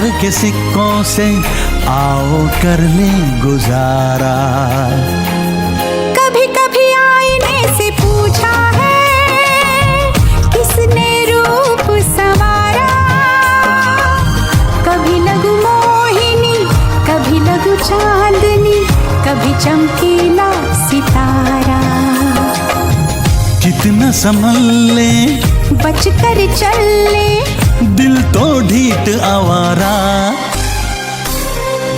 प्यार के सिक्कों से आओ कर ले गुजारा। कभी कभी आईने से पूछा है किसने रूप संवारा। कभी लगू मोहिनी, कभी लगू चांदनी, कभी चमकीला सितारा। कितना संभल ले बच कर चल ले, दिल तो ढीठ आवारा।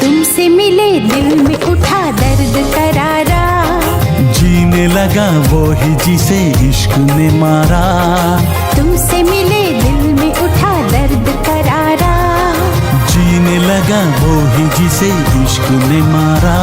तुमसे मिले दिल में उठा दर्द करारा। जीने लगा वो ही जिसे इश्क ने मारा। तुमसे मिले दिल में उठा दर्द करारा। जीने लगा वो ही जिसे इश्क ने मारा।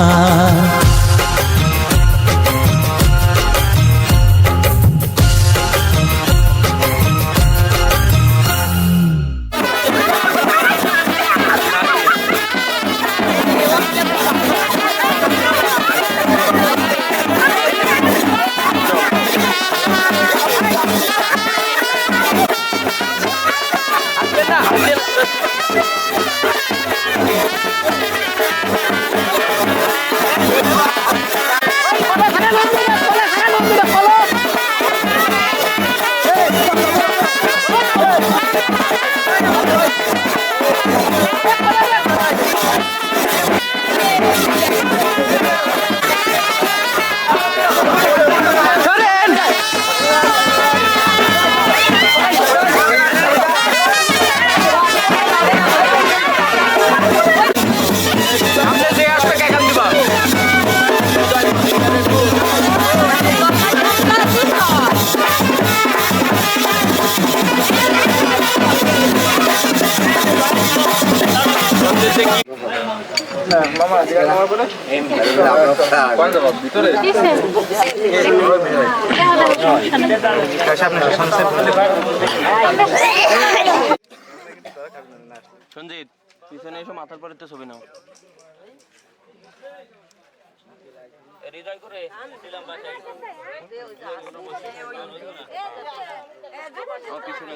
সঞ্জিত পিছনে এসো, মাথার পরে তো ছবি নাও। পিছনে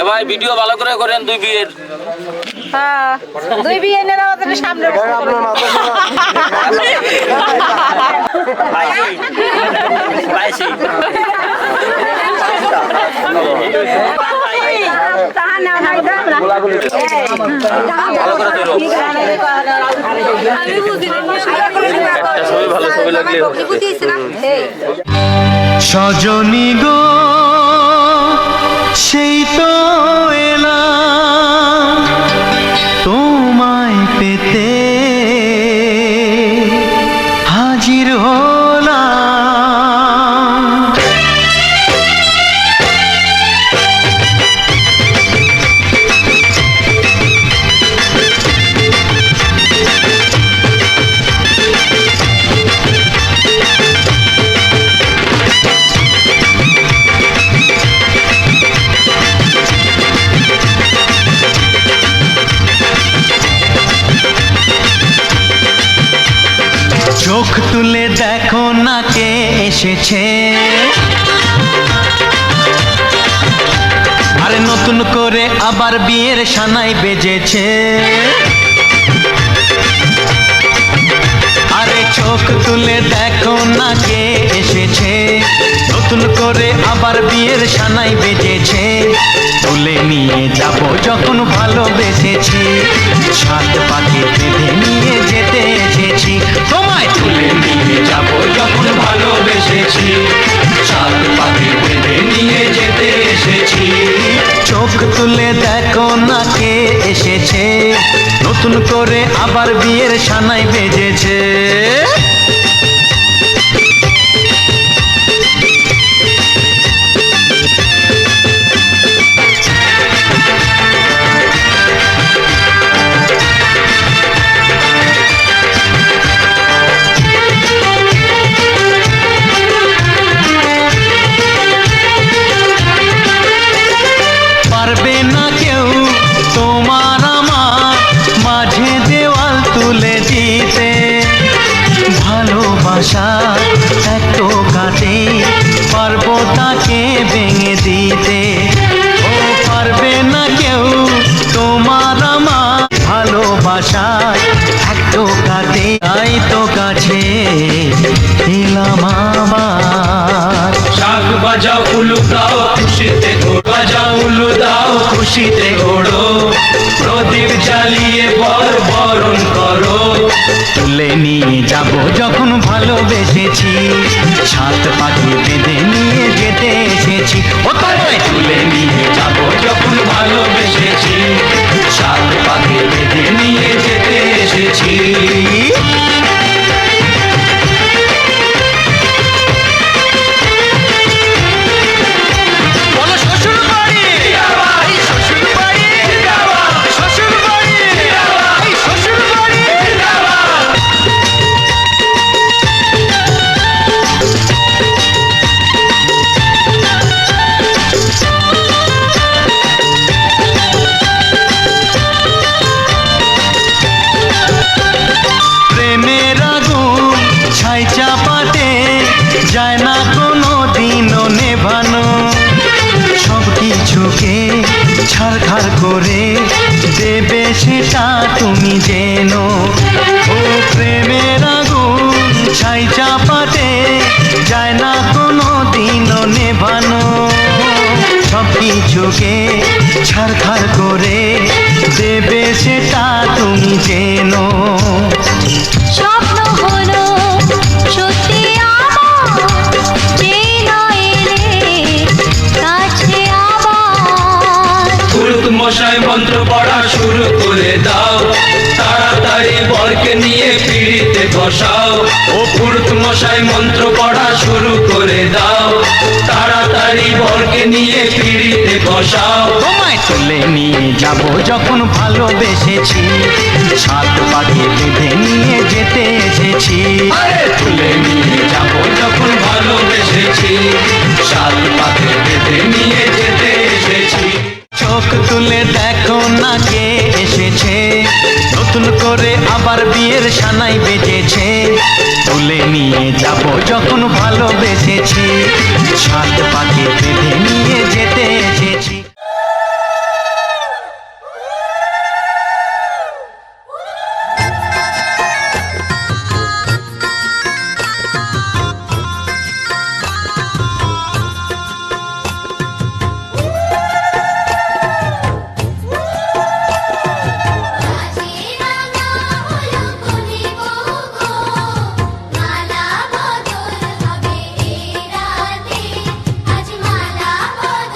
ভাই ভিডিও ভালো করে করেন দুই বিয়ের। হ্যাঁ দুই বিয়ে নেন আমাদের সামনে। ভালো ছবি লাগলে সজনী গো সেই তো এলাম চোখ তুলে দেখো না কে এসেছে, আরে নতুন করে আবার বিয়ের সানাই বেজেছে। আরে চোখ তুলে দেখো না কে এসেছে, নতুন করে আবার বিয়ের সানাই বেজেছে। তুলে নিয়ে যাব যখন ভালোবেসেছি, সাত পাকে বেঁধে নিয়ে যেতে এসেছি। তোমায় তুলে নিয়ে যাব যখন ভালোবেসেছি, সাত পাকে বেঁধে নিয়ে যেতে এসেছি। চোখ তুলে দেখো না কে এসেছে, নতুন করে আবার বিয়ের সানাই বেজেছে। পারবে না কেউ তোমার আমার মাঝে দেওয়াল তুলে দিতে, ভালোবাসা এত কাটে পারবো তাকে ভেঙে দিতে। ও পারবে না কেউ তোমার আমার ভালোবাসা এত কাটে, তাই তো কাছে এলাম আবার। শাক বাজাও উলু দাও খুশিতে ঘোড়ো, বাজাও উলু দাও খুশিতে ঘোড়ো, প্রদীপ জ্বালিয়ে বরণ করো। তুলে নিয়ে যাব যখন ভালোবেসেছি, সাত পাখি বেঁধে নিয়ে যেতে এসেছি। ও তোমায় তুলে নিয়ে যাব যখন ভালোবেসেছি, সাত পাকে বেঁধে নিয়ে যেতে এসেছি। বলো শ্বশুর বাড়ি, এই শ্বশুর বাড়ি, শ্বশুর বাড়ি, এই শ্বশুর বাড়ি। প্রেমের আগুন ছাই চাপাতে যায় না কোনো দিনও নেভানো, সব কিছুকে ছাড়খাড় করে দেবে সেটা তুমি জেনো। ও প্রেমের আগুন ছাই চাপাতে যায় না কোনো দিনও নেভানো, সব কিছুকে ছাড়খাড় করে দেবে সেটা তুমি জেনো। স্বপ্ন হলো সত্যি আমার, যে নয় রে কাছে আবার। পুরুত মশাই মন্ত্র পড়া শুরু করে দাও, তাড়াতাড়ি বরকে নিয়ে পিড়িতে বসাও। ও পুরুত মশাই মন্ত্র পড়া শুরু করে দাও, তাড়াতাড়ি বরকে নিয়ে পিড়িতে বসাও। তোমায় তুলে নিয়ে যাব যখন ভালোবেসেছি, সাত পাখি বেঁধে নিয়ে যেতে এসেছি। আরে তুলে নিয়ে যাব যখন ভালোবেসেছি, সাত পাকে বেঁধে নিয়ে যেতে এসেছি। চোখ তুলে দেখো না কে এসেছে, নতুন করে আবার বিয়ের সানাই বেজেছে। তুলে নিয়ে যাব যখন ভালোবেসেছি, সাত পাখি বেঁধে নিয়ে যেতে এসেছি। মালা বদল হবে এই রাতে, আজ মালা বদল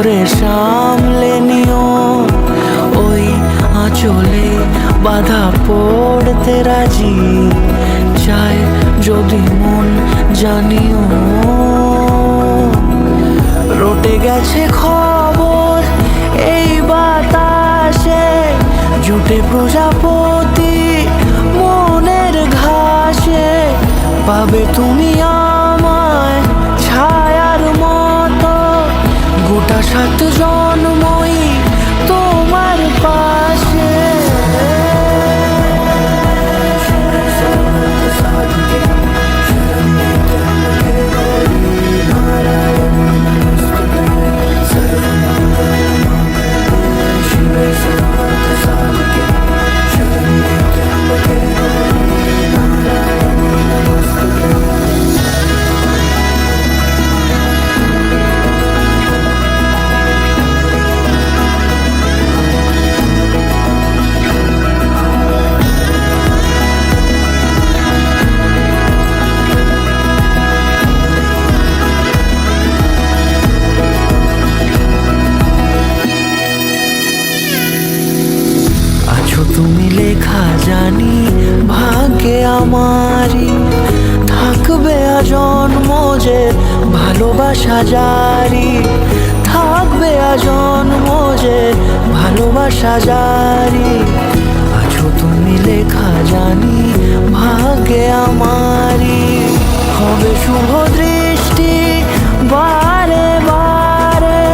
করে সামলে নিও, ওই আঁচলে বাধা পড়তে রাজি চায় যদি মন জানিও। রটে গেছে খবর এই বাতাসে, জুটে প্রজাপতি মনের ঘাসে, পাবে তুমি আমায় ছায়ার মতো, গোটা 7 জন্মই তোমার পাশে। তুমি লেখা জানি ভাগ্যে আমারই, থাকবে আজন্ম যে ভালোবাসা জারি, থাকবে আজন্ম যে ভালোবাসা জারি। আছো তুমি লেখা জানি ভাগ্যে আমারই, হবে শুভ দৃষ্টি বারে বারে,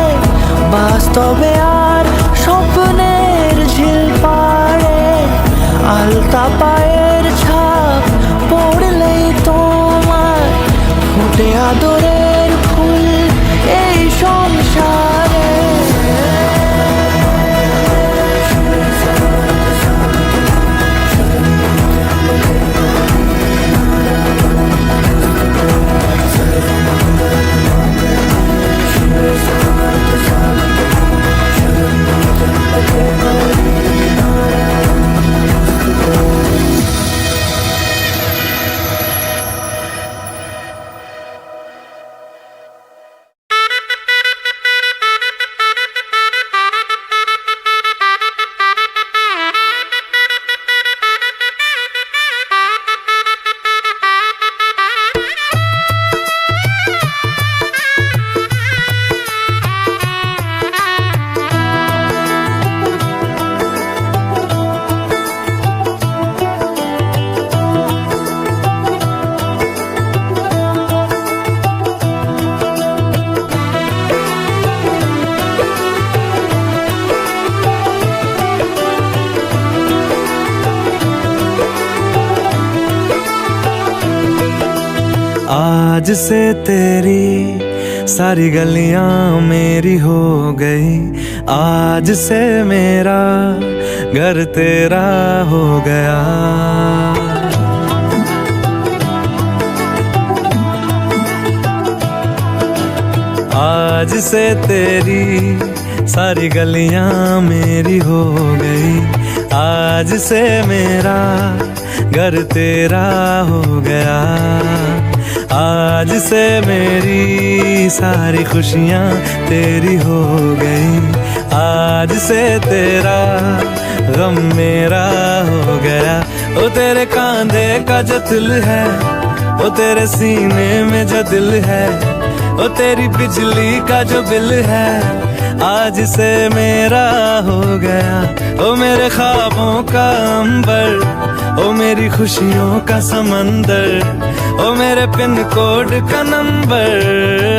বাস্তবে আর স্বপ্নের ঝিল পাড়ে, আলতা পায়ের ছাপ পড়লেই তোমার ফোটে আদরের ফুল এই সংসারে। आज से तेरी सारी गलियां मेरी हो गई, आज से मेरा घर तेरा हो गया। आज से तेरी सारी गलियां मेरी हो गई, आज से मेरा घर तेरा हो गया। आज से मेरी सारी खुशियाँ तेरी हो गई, आज से तेरा गम मेरा हो गया। ओ तेरे कांधे का जो दिल है, ओ तेरे सीने में जो दिल है, ओ तेरी बिजली का जो बिल है, आज से मेरा हो गया। ओ मेरे ख्वाबों का अंबर, ओ मेरी खुशियों का समंदर, ओ मेरे पिन कोड का नंबर,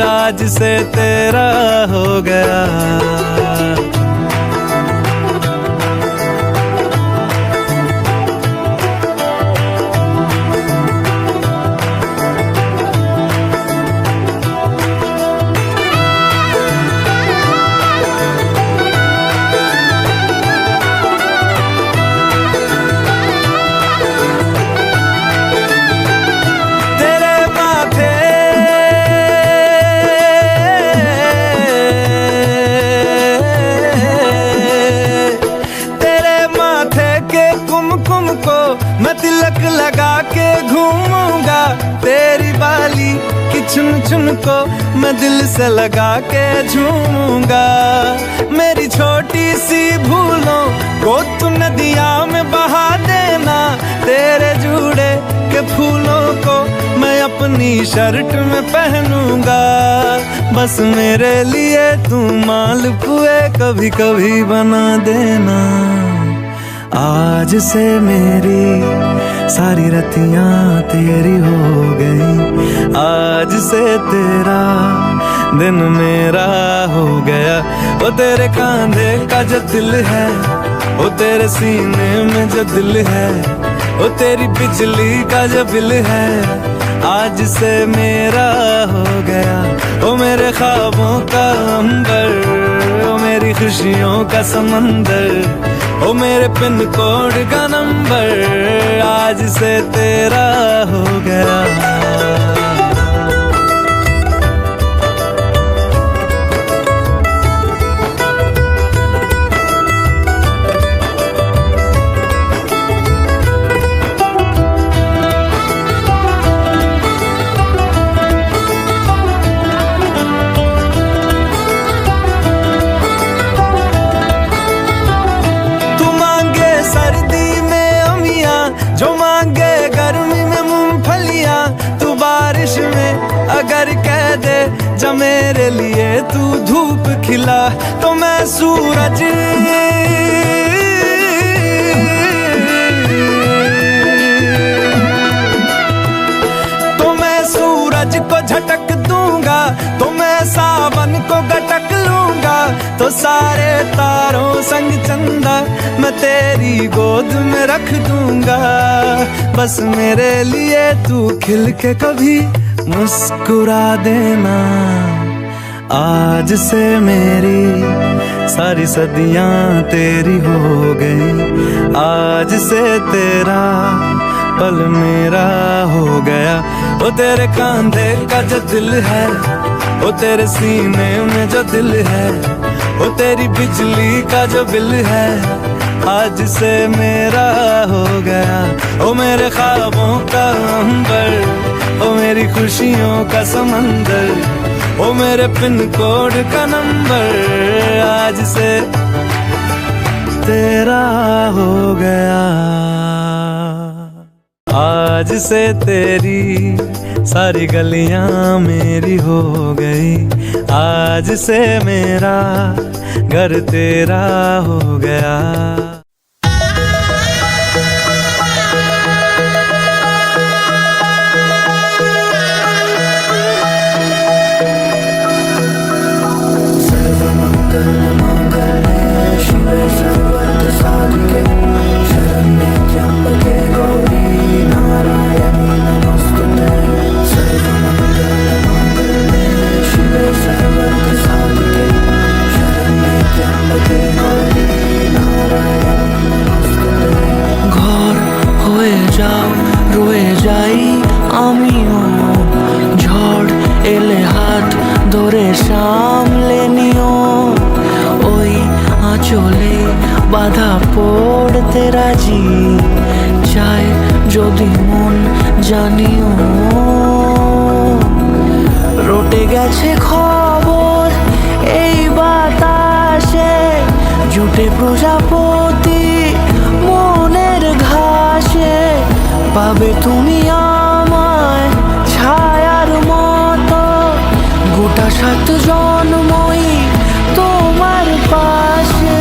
आज से तेरा हो गया। के घूमूंगा तेरी बाली कि चुन चुन को मैं दिल से लगा के झूमूंगा। मेरी छोटी सी भूलों को तू नदिया में बहा देना, तेरे जुड़े के फूलों को मैं अपनी शर्ट में पहनूंगा। बस मेरे लिए तू मालपुए कभी कभी बना देना। आज से मेरी सारी रतियां तेरी हो गई, आज से तेरा दिन मेरा हो गया। वो तेरे कांधे का जो दिल है, वो तेरे सीने में जो दिल है, वो तेरी बिजली का जो बिल है, आज से मेरा हो गया। वो मेरे ख्वाबों का अंबर, वो मेरी खुशियों का समंदर, ओ मेरे पिन कोड का नंबर, आज से तेरा हो गया। जो मांगे गर्मी में मूंगफलियां, तू बारिश में अगर कह दे जा मेरे लिए तू धूप खिला, तो मैं सूरज को झटक दूंगा, तो मैं सावन को गटक लूंगा। तो सारे तारों संग चंदा मैं तेरी गोद में रख दूंगा। बस मेरे लिए तू खिल के कभी मुस्कुरा देना। आज से मेरी सारी सदियां तेरी हो गई, आज से तेरा पल मेरा हो गया। वो तेरे कांधे का जो दिल है, वो तेरे सीने में जो दिल है, वो तेरी बिजली का जो बिल है, आज से मेरा हो गया। ओ मेरे ख्वाबों का अंबर, ओ मेरी खुशियों का समंदर, ओ मेरे पिन कोड का नंबर, आज से तेरा हो गया। आज से तेरी सारी गलियां मेरी हो गई, आज से मेरा घर तेरा हो गया। সামলে নিও ওই আঁচলে বাধা পড়তে রাজি চায় যদি মন জানিও রটে গেছে খবর এই বাতাসে জুটে প্রজাপতি মনের ঘাসে পাবে তুমি আমায় ছায়ার মতো গোটা 7 জন্মই তোমার পাশে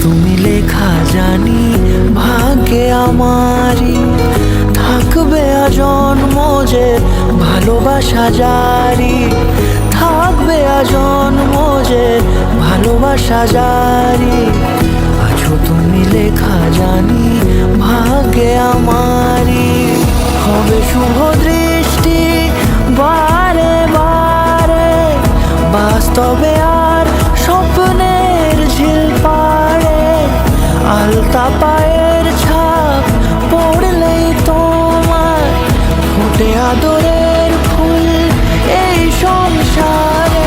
তুমি লেখা জানি ভাগ্যে আমারি থাকবে থাকবে আজন্ম যে ভালোবাসা জারি, থাকবে আজন্ম যে ভালোবাসা জারি। আছো তুমি লেখা জানি ভাগ্যে আমারি, হবে শুভ দৃষ্টি বারে বারে, বাস্তবে আর স্বপ্নের ঝিল পাড়ে। আলতা পায়ের ছাপ পড়লেই তোমার ফোটে আদরের ফুল এই সংসারে।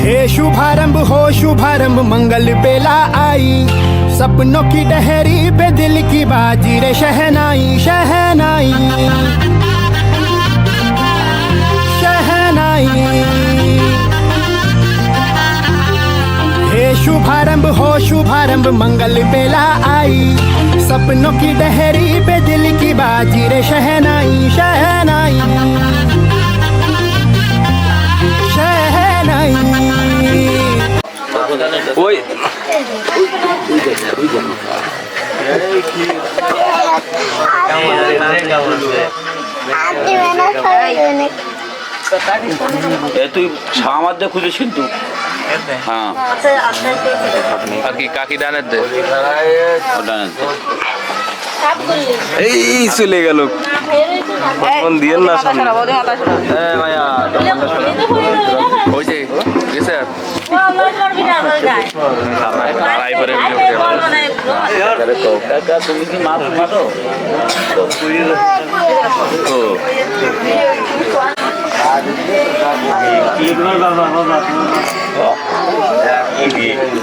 हे शुभारंभ हो शुभारंभ मंगल बेला आई, सपनों की डहरी पे दिल की बाजी रे शहनाई शहनाई शहनाई। हे शुभारंभ हो शुभारंभ मंगल बेला आई, सपनों की डहरी पे दिल की बाजी रे शहनाई शहनाई शहनाई। ওই তুই আমার দিয়ে খুঁজেছিস কিন্তু হ্যাঁ আর কি কাকি ডানের দে এই চলে গেল ফোন দিয়ে না ওই যে গেছে তুমি কি মারো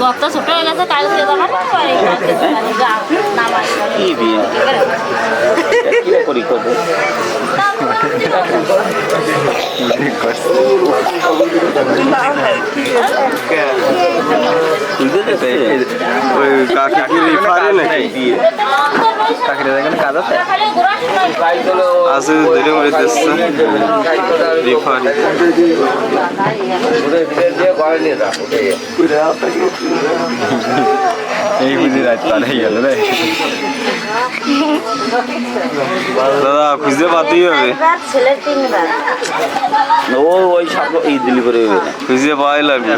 গত ছোট হয়ে গেছে কালকে করি করবো এই বুঝি রাত পার হয়ে গেল রে দাদা খুঁজতে পাতেই হবে ও ওই সাপ এই দিলি করে খুঁজতে পাওয়াই লাগবে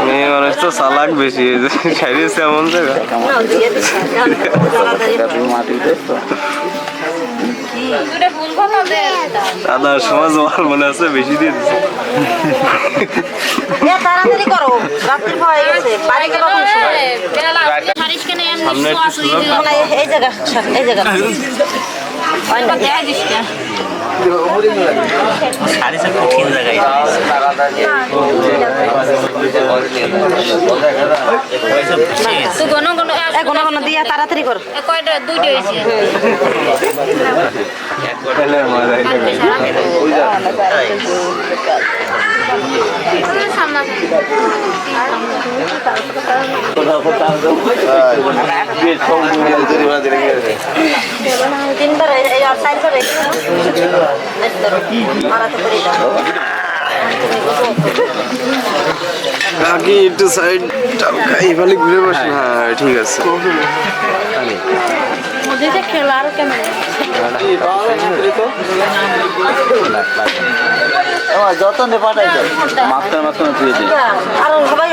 মেয়ে মানুষ তো চালাক বেশি সাইডে এমন জায়গা দাদার সমাজ আমার মনে আছে বেশি দিয়ে দিচ্ছে তাড়াতাড়ি করো রাত্রি হয়ে গেছে বাড়ি গেল এই জায়গা এই জায়গা দিয়া তাড়াতাড়ি কর কয়টা দুইটা হয়েছে তিনবার কাকি একটু সাইড এইভাবে ঘুরে বসে হ্যাঁ ঠিক আছে খেলা আর কেমন যতনে পাঠাই মাস্টার মাস্টার আর সবাই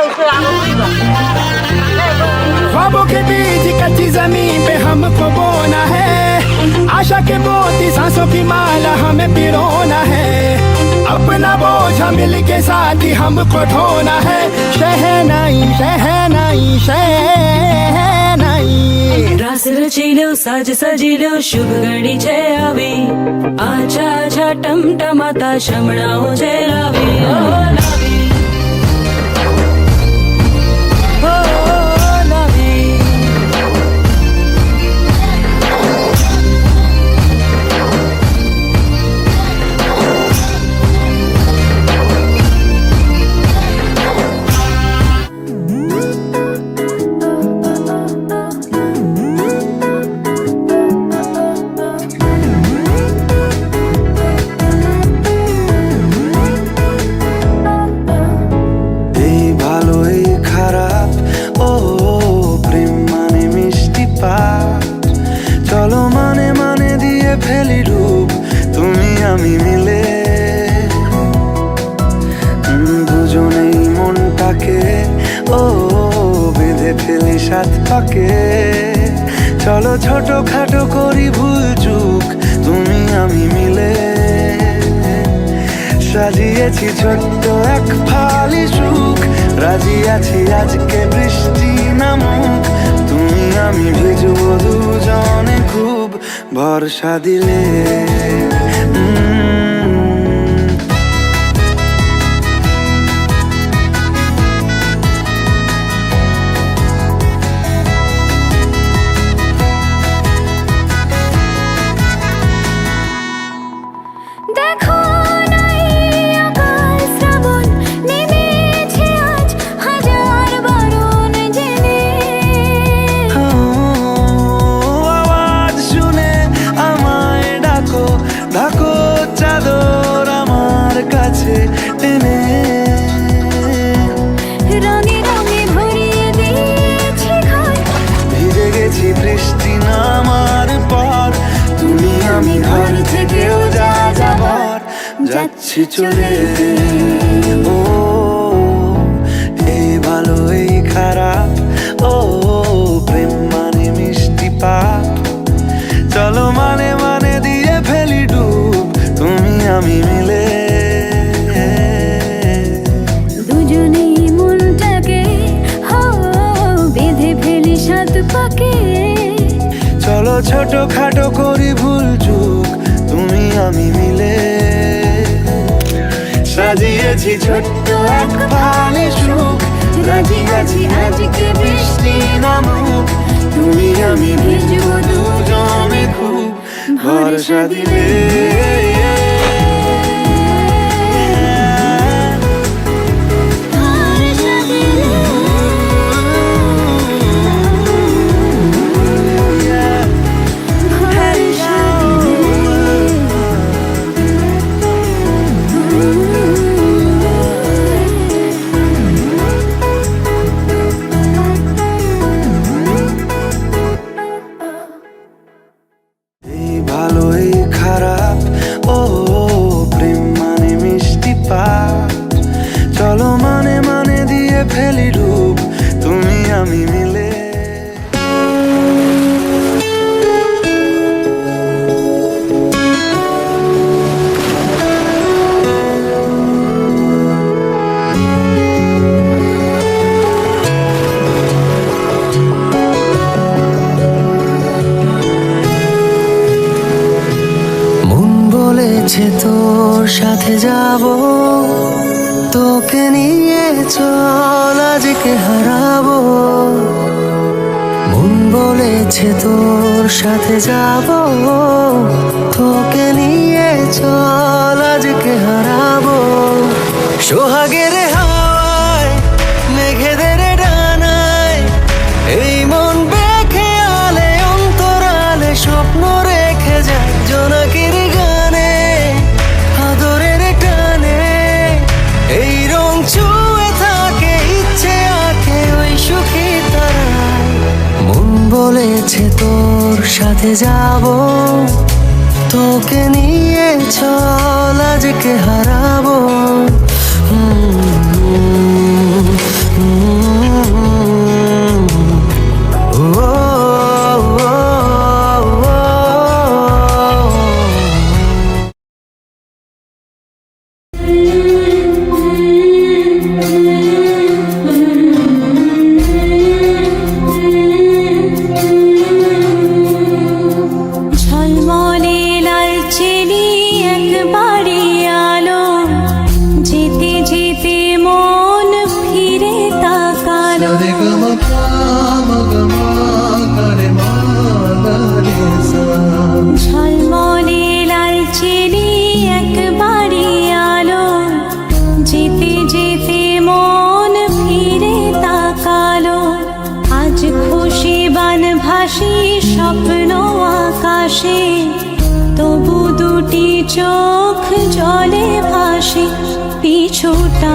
ख्वाबों के बीच कच्ची जमीन पे हमको बोना है, आशा के मोती सांसों की माला हमें पिरोना है। अपना बोझ मिल के साथ ही हमको ढोना है शहनाई शहनाई शहनाई रास रचिलो साज सजिलो शुभ घड़ी છે આવી આછા આછા ટમટમાતા શમણાઓ છે લાવી ઓ લાવી ઓ લાવી এই ভালো এই খারাপ ও প্রেম মানে মিষ্টি পাঠ চলো মানে মানে দিয়ে ফেলি রূপ তুমি আমি মিলে দুজনেই মনটাকে ও বেঁধে ফেলি সাত পাকে চলো ছোট খাটো করি ভুল চুক তুমি আমি মিলে সাজিয়েছি ছোট্ট এক ফালি সুখ রাজি আছি আজকে বৃষ্টি নামুক তুমি আমি ভিজবো দুজনে খুব ভরসা দিলে দেখো নাই আকাশ শ্রাবণ নেমেছে আজ হাজার বারণ জেনে আওয়াজ শুনে আমায় ডাকো ডাকো চাদর আমার কাছে টেনে রঙে রঙে ভরিয়ে দিয়েছি ঘর ভিজে গেছি বৃষ্টি নামার পর তুমি আমি ঘর থেকেও যা যাবার যাচ্ছি চলে ও এই ভালো এই খারাপ ও প্রেম মানে মিষ্টি পাপ চলো মানে মানে দিয়ে ফেলি ডুব তুমি আমি মিলে দুজনেই মনটাকে হো বেঁধে ফেলি সাত পাকে চলো ছোট খাটো করি ভুল চুক তুমি আমি মিলে সাজিয়েছি ছোট্ট এক ফালি সুখ রাজি আছি আজকে বৃষ্টি নামুক তুমি আমি ভিজবো দুজনে খুব ভরসা দিলে ভরসা দিলে ভরসা এই ভালো এই খারাপ ও প্রেম মানে মিষ্টি পাঠ চলো মানে মানে দিয়ে ফেলি রূপ তুমি আমি মিলে মন বলেছে তোর সাথে যাব তোকে নিয়ে চল আজকে হারাবো মন বলেছে তোর সাথে যাব তোকে নিয়ে চল আজকে হারাবো সোহাগের হাওয়ায় মেঘেদের ডানায় এই মন বেখেয়ালে অন্তরালে স্বপ্ন রেখে যায় জোনাকির গানে আদরের টানে এই রং ছুঁয়ে থাকে ইচ্ছে আঁকে ওই সুখী তারায় মন বলেছে তোর সাথে যাব তোকে নিয়ে চল আজকে হারাবো ঝলমলে লালচেরি একবারই আলো, যেতে যেতে মন ফিরে তাকালো। আজ খুশি বানভাসি স্বপ্ন আকাশে, তবু দুটি চোখ জলে ভাসে পিছুটা